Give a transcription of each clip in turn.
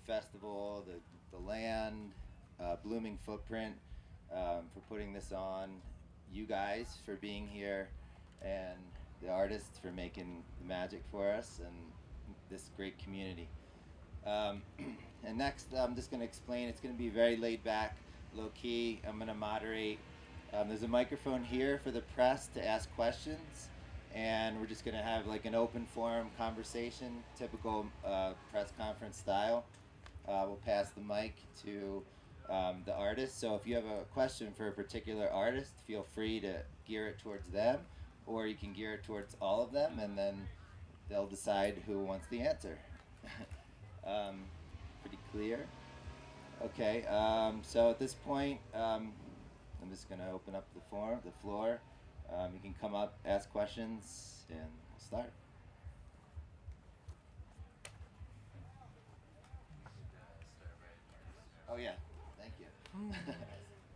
festival, the land, Blooming Footprint for putting this on, you guys for being here, and the artists for making the magic for us, and this great community. Um, and next, I'm just going to explain. It's going to be very laid back, low key. I'm going to moderate. There's a microphone here for the press to ask questions, and we're just going to have like an open forum conversation, typical press conference style. We'll pass the mic to the artist. So if you have a question for a particular artist, feel free to gear it towards them, or you can gear it towards all of them, and then they'll decide who wants the answer. um, Pretty clear. Okay. So at this point, I'm just gonna open up the floor. You can come up, ask questions, and we'll start. Oh yeah, thank you.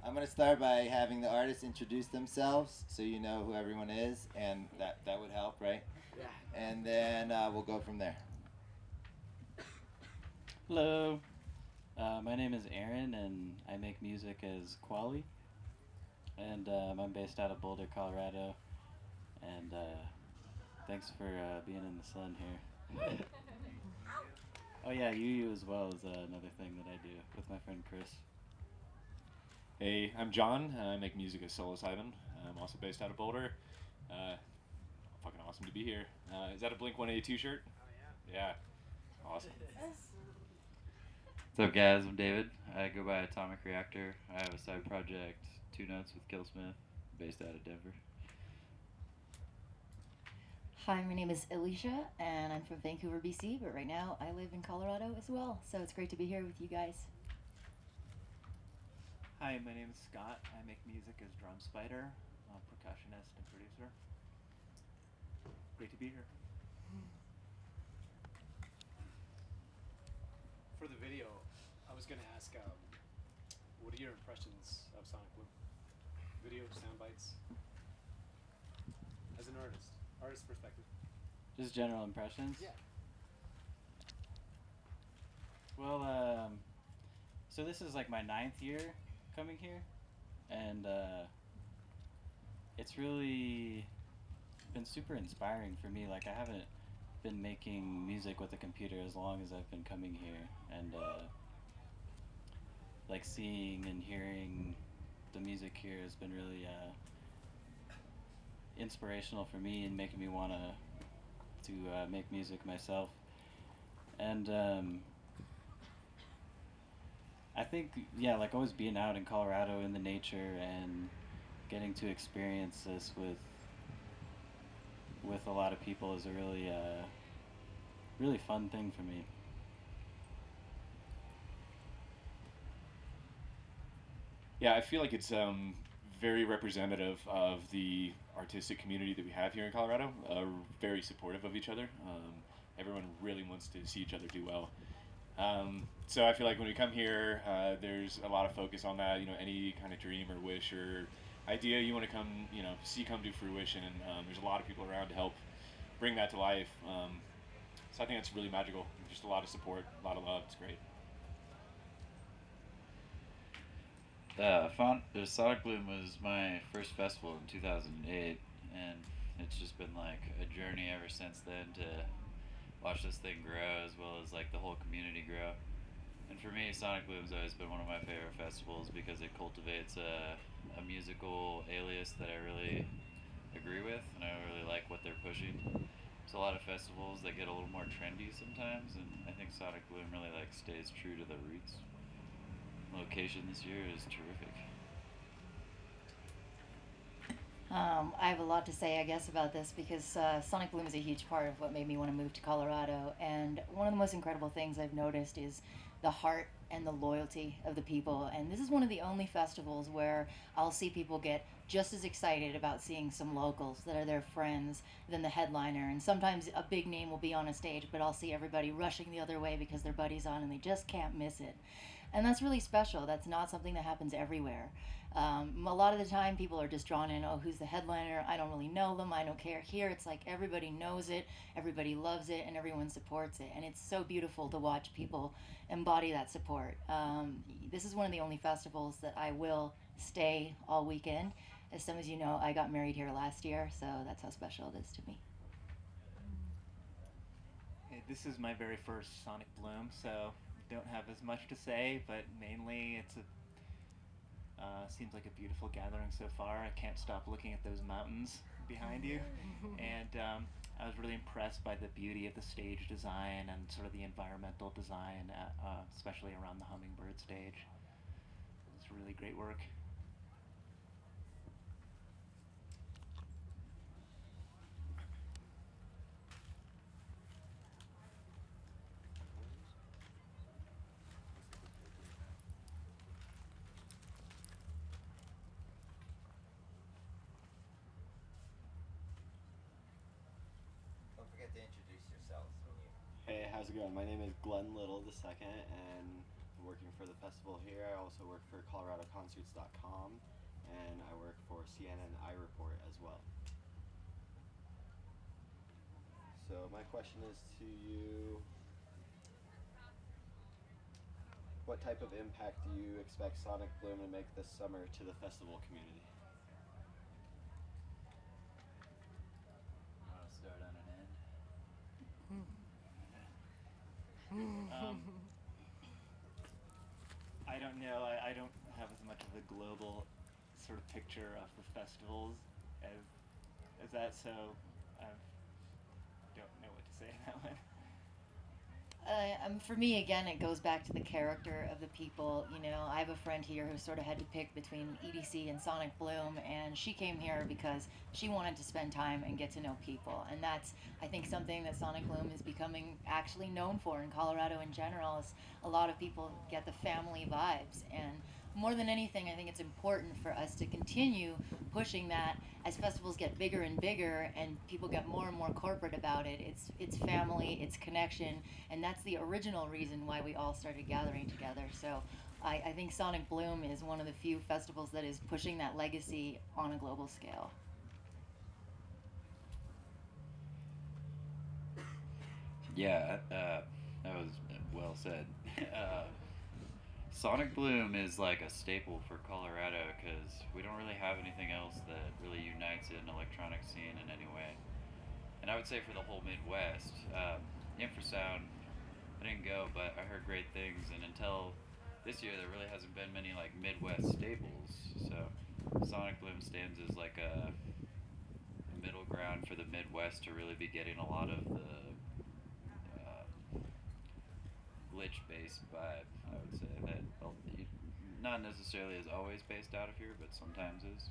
I'm gonna start by having the artists introduce themselves, so you know who everyone is, and that would help, right? Yeah. And then we'll go from there. Hello, my name is Aaron, and I make music as Quali, and I'm based out of Boulder, Colorado, and thanks for being in the sun here. Oh yeah, UU as well is another thing that I do with my friend Chris. Hey, I'm John, and I make music as Psilocybin. I'm also based out of Boulder. Fucking awesome to be here. Is that a Blink-182 shirt? Oh, yeah. Yeah. Awesome. What's up, guys? I'm David. I go by Atomic Reactor. I have a side project, Two Notes with Killsmith, based out of Denver. Hi, my name is Alicia, and I'm from Vancouver, BC, but right now I live in Colorado as well, so it's great to be here with you guys. Hi, my name is Scott. I make music as Drum Spider, I'm a percussionist and producer. Great to be here. For the video, I was gonna ask, what are your impressions of Sonic Boom? Video, sound bites, as an artist perspective. Just general impressions? Yeah. Well, so this is like my 9th year coming here, and it's really been super inspiring for me. Like, I haven't been making music with a computer as long as I've been coming here, and like seeing and hearing the music here has been really inspirational for me and making me want to make music myself. And I think, yeah, like always being out in Colorado in the nature and getting to experience this with a lot of people is a really fun thing for me. Yeah, I feel like it's very representative of the artistic community that we have here in Colorado. Very supportive of each other. Everyone really wants to see each other do well. So I feel like when we come here, there's a lot of focus on that. You know, any kind of dream or wish or idea you want to come to fruition, and there's a lot of people around to help bring that to life. So I think that's really magical. Just a lot of support, a lot of love. It's great. Sonic Bloom was my first festival in 2008, and it's just been like a journey ever since then to watch this thing grow, as well as like the whole community grow. And for me, Sonic Bloom's always been one of my favorite festivals because it cultivates a musical alias that I really agree with, and I really like what they're pushing. There's a lot of festivals that get a little more trendy sometimes, and I think Sonic Bloom really like stays true to the roots. Location this year is terrific. I have a lot to say, I guess, about this because Sonic Bloom is a huge part of what made me want to move to Colorado. And one of the most incredible things I've noticed is the heart and the loyalty of the people. And this is one of the only festivals where I'll see people get just as excited about seeing some locals that are their friends than the headliner. And sometimes a big name will be on a stage, but I'll see everybody rushing the other way because their buddy's on and they just can't miss it. And that's really special. That's not something that happens everywhere. A lot of the time people are just drawn in, oh, who's the headliner? I don't really know them. I don't care. Here it's like everybody knows it, everybody loves it, and everyone supports it. And it's so beautiful to watch people embody that support. This is one of the only festivals that I will stay all weekend. As some of you know, I got married here last year, so that's how special it is to me. Hey, this is my very first Sonic Bloom, so don't have as much to say, but mainly it's a seems like a beautiful gathering so far. I can't stop looking at those mountains behind you, and I was really impressed by the beauty of the stage design and sort of the environmental design, especially around the Hummingbird stage. It's really great work. Don't forget to introduce yourselves when you. Hey, how's it going? My name is Glenn Little II, and I'm working for the festival here. I also work for ColoradoConcerts.com, and I work for CNN iReport as well. So my question is to you, what type of impact do you expect Sonic Bloom to make this summer to the festival community? Want to start on an end? I don't know. I don't have as much of a global sort of picture of the festivals as that, so I don't know what to say on that one. For me, again, it goes back to the character of the people. You know, I have a friend here who sort of had to pick between EDC and Sonic Bloom, and she came here because she wanted to spend time and get to know people. And that's, I think, something that Sonic Bloom is becoming actually known for in Colorado in general, is a lot of people get the family vibes. And more than anything, I think it's important for us to continue pushing that as festivals get bigger and bigger and people get more and more corporate about it. It's family, it's connection, and that's the original reason why we all started gathering together. So I think Sonic Bloom is one of the few festivals that is pushing that legacy on a global scale. Yeah, that was well said. Sonic Bloom is like a staple for Colorado because we don't really have anything else that really unites an electronic scene in any way. And I would say for the whole Midwest, Infrasound, I didn't go, but I heard great things. And until this year, there really hasn't been many like Midwest staples. So Sonic Bloom stands as like a middle ground for the Midwest to really be getting a lot of the glitch-based vibe, I would say, that not necessarily is always based out of here, but sometimes is.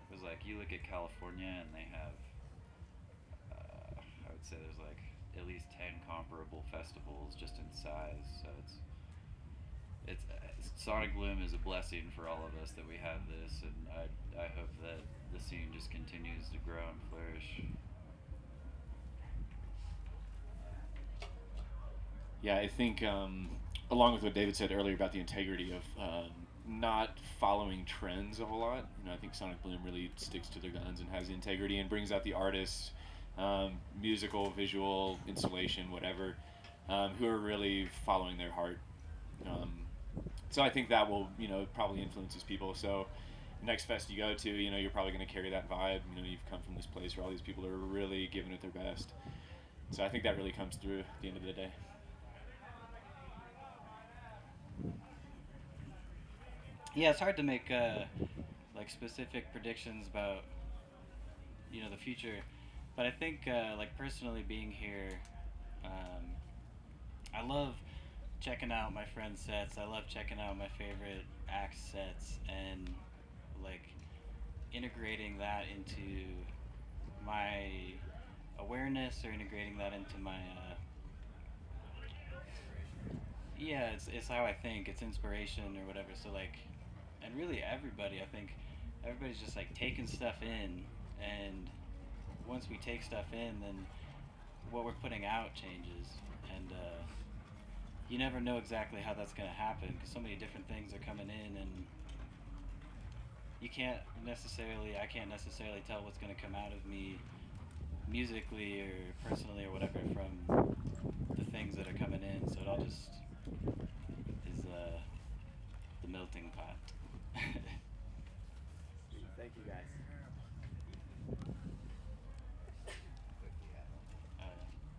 Because like you look at California and they have, I would say there's like at least 10 comparable festivals just in size. So it's Sonic Bloom is a blessing for all of us that we have this, and I hope that the scene just continues to grow and flourish. Yeah, I think along with what David said earlier about the integrity of not following trends a whole lot, you know, I think Sonic Bloom really sticks to their guns and has integrity and brings out the artists, musical, visual, installation, whatever, who are really following their heart. So I think that will, you know, probably influences people. So next fest you go to, you know, you're probably going to carry that vibe. You know, you've come from this place where all these people are really giving it their best. So I think that really comes through at the end of the day. Yeah, it's hard to make like specific predictions about, you know, the future, but I think like personally being here, I love checking out my friends' sets. I love checking out my favorite acts' sets and like integrating that into my awareness or integrating that into my yeah, it's how I think. It's inspiration or whatever. So like, and really everybody, I think, everybody's just like taking stuff in, and once we take stuff in, then what we're putting out changes, and you never know exactly how that's going to happen because so many different things are coming in, and I can't necessarily tell what's going to come out of me musically or personally or whatever from the things that are coming in, so it all just is the melting pot. Thank you guys.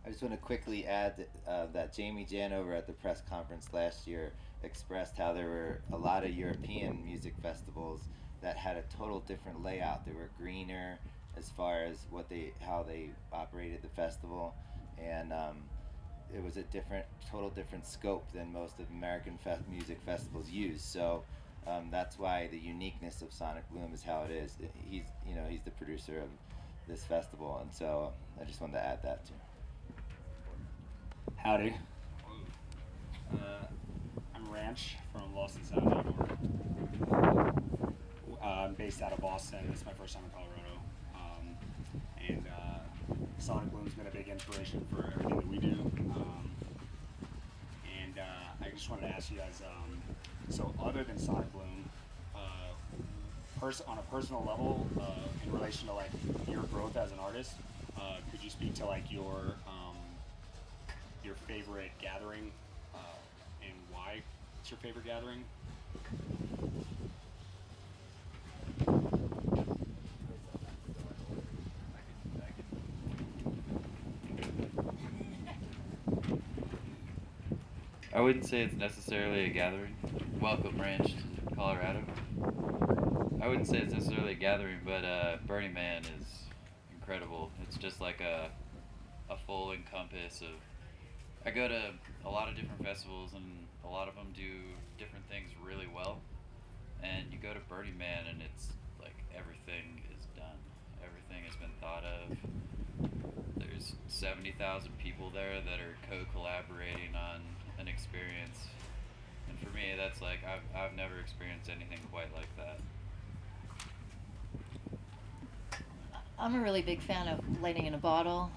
I just want to quickly add that Jamie Janover at the press conference last year expressed how there were a lot of European music festivals that had a total different layout. They were greener as far as how they operated the festival, and it was a total different scope than most of American music festivals use. So that's why the uniqueness of Sonic Bloom is how it is. He's the producer of this festival, and so I just wanted to add that too. Howdy. I'm Ranch from lostandsound.org. I'm based out of Boston. It's my first time in Colorado. And Sonic Bloom's been a big inspiration for everything that we do. I just wanted to ask you guys, so other than Sonic Bloom, on a personal level, in relation to like your growth as an artist, could you speak to like your favorite gathering and why it's your favorite gathering? I wouldn't say it's necessarily a gathering. Welcome Ranch to Colorado. I wouldn't say it's necessarily a gathering, but Burning Man is incredible. It's just like a full encompass of. I go to a lot of different festivals, and a lot of them do different things really well. And you go to Burning Man, and it's like everything is done. Everything has been thought of. There's 70,000 people there that are co-collaborating on an experience. And for me, that's like, I've never experienced anything quite like that. I'm a really big fan of Lightning in a Bottle.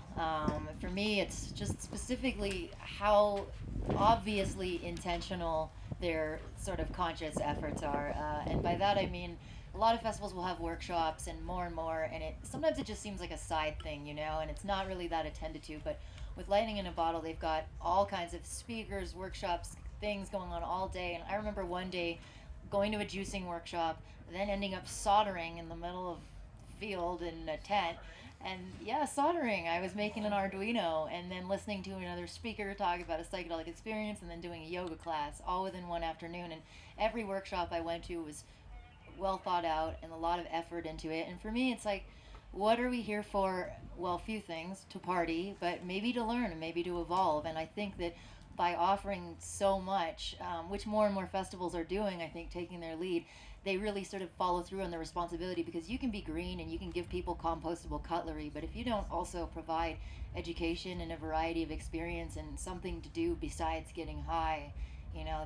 For me, it's just specifically how obviously intentional their sort of conscious efforts are. And by that I mean a lot of festivals will have workshops and more, and sometimes it just seems like a side thing, and it's not really that attended to. But with Lightning in a Bottle, they've got all kinds of speakers, workshops, things going on all day. And I remember one day going to a juicing workshop, then ending up soldering in the middle of field in a tent, and soldering. I was making an Arduino and then listening to another speaker talk about a psychedelic experience and then doing a yoga class all within one afternoon. And every workshop I went to was well thought out and a lot of effort into it. And for me, it's like, what are we here for? Well, a few things: to party, but maybe to learn and maybe to evolve. And I think that by offering so much, which more and more festivals are doing, I think taking their lead, they really sort of follow through on their responsibility, because you can be green and you can give people compostable cutlery, but if you don't also provide education and a variety of experience and something to do besides getting high,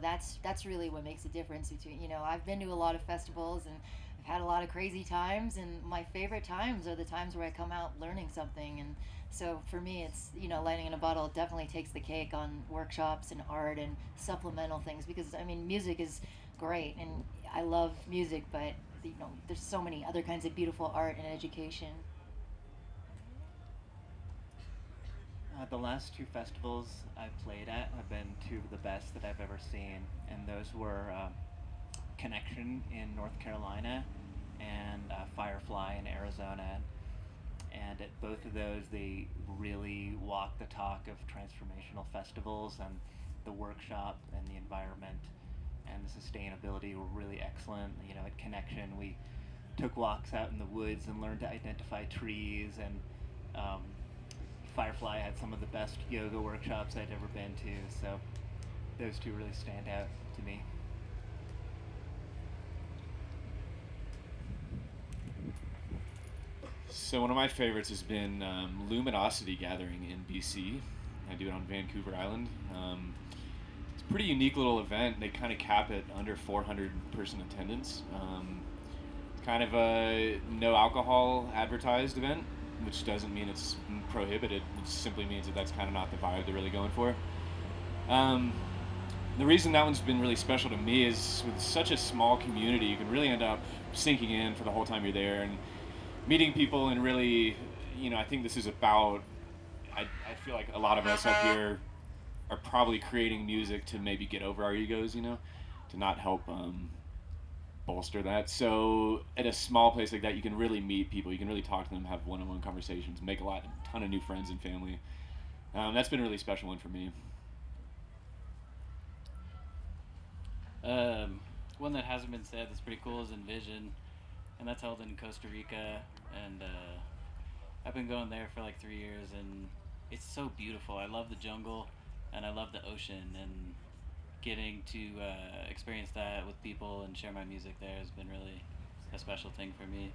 that's really what makes a difference between, I've been to a lot of festivals and I've had a lot of crazy times, and my favorite times are the times where I come out learning something. And so for me, it's, Lightning in a Bottle definitely takes the cake on workshops and art and supplemental things, because, music is great and I love music, but, there's so many other kinds of beautiful art and education. The last two festivals I've played at have been two of the best that I've ever seen, and those were Connection in North Carolina and Firefly in Arizona. And at both of those, they really walk the talk of transformational festivals, and the workshop and the environment and the sustainability were really excellent. At Connection, we took walks out in the woods and learned to identify trees, and Firefly had some of the best yoga workshops I'd ever been to, so those two really stand out to me. So one of my favorites has been Luminosity Gathering in BC. I do it on Vancouver Island. It's a pretty unique little event. They kind of cap it under 400 person attendance. kind of a no alcohol advertised event, which doesn't mean it's prohibited. It simply means that that's kind of not the vibe they're really going for. The reason that one's been really special to me is with such a small community, you can really end up sinking in for the whole time you're there and meeting people and really, I think this is about, I feel like a lot of us up here are probably creating music to maybe get over our egos, to not help bolster that. So at a small place like that, you can really meet people, you can really talk to them, have one-on-one conversations, make a ton of new friends and family. That's been a really special one for me. One that hasn't been said that's pretty cool is Envision, and that's held in Costa Rica, and I've been going there for like 3 years, and it's so beautiful. I love the jungle, and I love the ocean, and getting to experience that with people and share my music there has been really a special thing for me.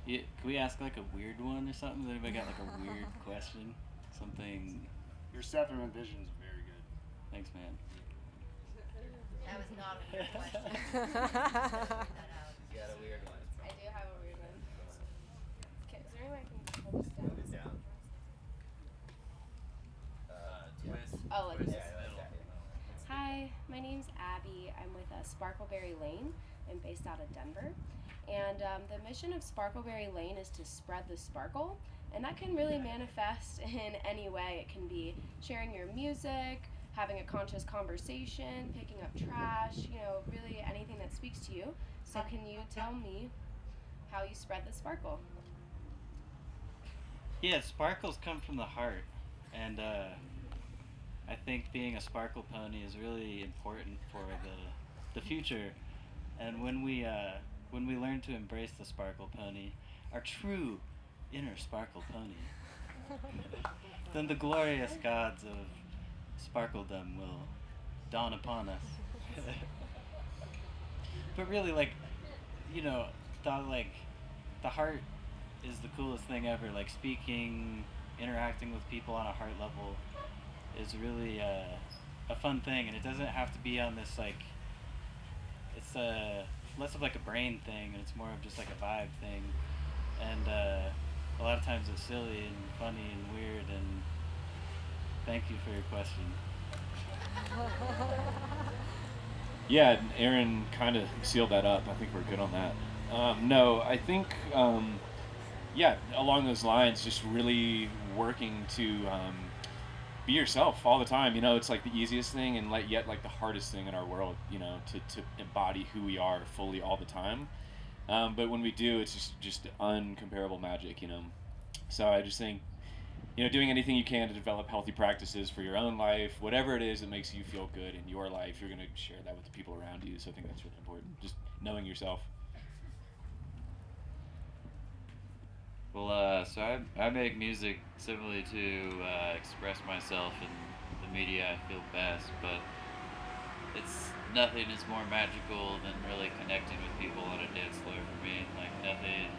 Yeah, can we ask like a weird one or something? Has anybody got like a weird question? Something. Your set from Envision is very good. Thanks, man. That was not a weird question. You got a weird one. I do have a weird one. Okay, is there any way I can hold this down? Oh, like this. Hi, my name's Abby. I'm with Sparkleberry Lane. I'm based out of Denver. And the mission of Sparkleberry Lane is to spread the sparkle. And that can really manifest in any way. It can be sharing your music, having a conscious conversation, picking up trash, really anything that speaks to you. So can you tell me how you spread the sparkle? Yeah, sparkles come from the heart, and I think being a sparkle pony is really important for the future. And when we learn to embrace the sparkle pony, our true inner sparkle pony, then the glorious gods of sparkledom will dawn upon us. But really, the heart is the coolest thing ever. Like speaking, interacting with people on a heart level is really a fun thing, and it doesn't have to be on this it's less of like a brain thing, and it's more of just like a vibe thing. And a lot of times it's silly and funny and weird, and thank you for your question. Yeah, Aaron kind of sealed that up. I think we're good on that. No, I think, along those lines, just really working to be yourself all the time. It's like the easiest thing and yet the hardest thing in our world, to embody who we are fully all the time. But when we do, it's just uncomparable magic, So I just think, doing anything you can to develop healthy practices for your own life, whatever it is that makes you feel good in your life, you're going to share that with the people around you. So I think that's really important, just knowing yourself. Well, so I make music simply to express myself in the media I feel best, but nothing is more magical than really connecting with people on a dance floor for me. Like, nothing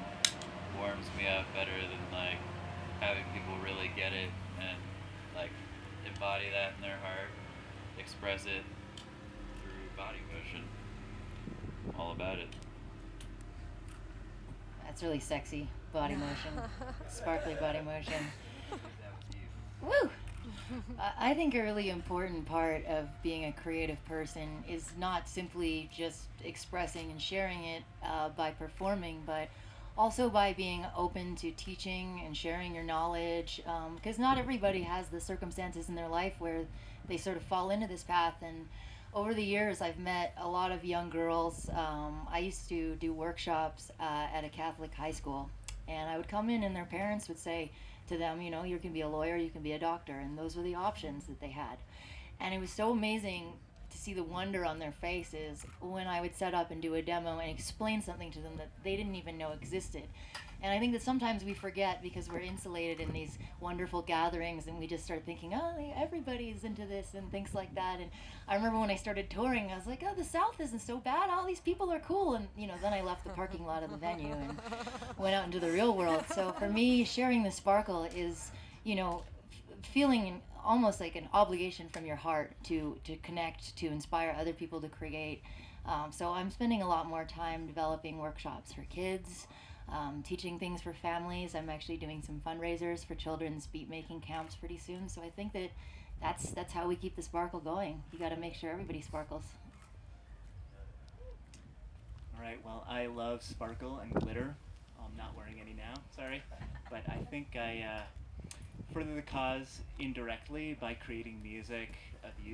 warms me up better than having people really get it and embody that in their heart, express it through body motion. All about it. That's really sexy. Body motion. Sparkly body motion. Woo! I think a really important part of being a creative person is not simply just expressing and sharing it by performing, but also by being open to teaching and sharing your knowledge, because not everybody has the circumstances in their life where they sort of fall into this path. And over the years, I've met a lot of young girls. I used to do workshops at a Catholic high school, and I would come in and their parents would say to them, you can be a lawyer, you can be a doctor, and those were the options that they had. And it was so amazing to see the wonder on their faces when I would set up and do a demo and explain something to them that they didn't even know existed. And I think that sometimes we forget because we're insulated in these wonderful gatherings, and we just start thinking, everybody's into this and things like that. And I remember when I started touring, I was like, the South isn't so bad. All these people are cool. And, then I left the parking lot of the venue and went out into the real world. So for me, sharing the sparkle is, feeling almost like an obligation from your heart to connect, to inspire other people to create. So I'm spending a lot more time developing workshops for kids, teaching things for families. I'm actually doing some fundraisers for children's beat making camps pretty soon. So I think that's how we keep the sparkle going. You got to make sure everybody sparkles. All right. Well, I love sparkle and glitter. I'm not wearing any now. Sorry, but I think I further the cause indirectly by creating music of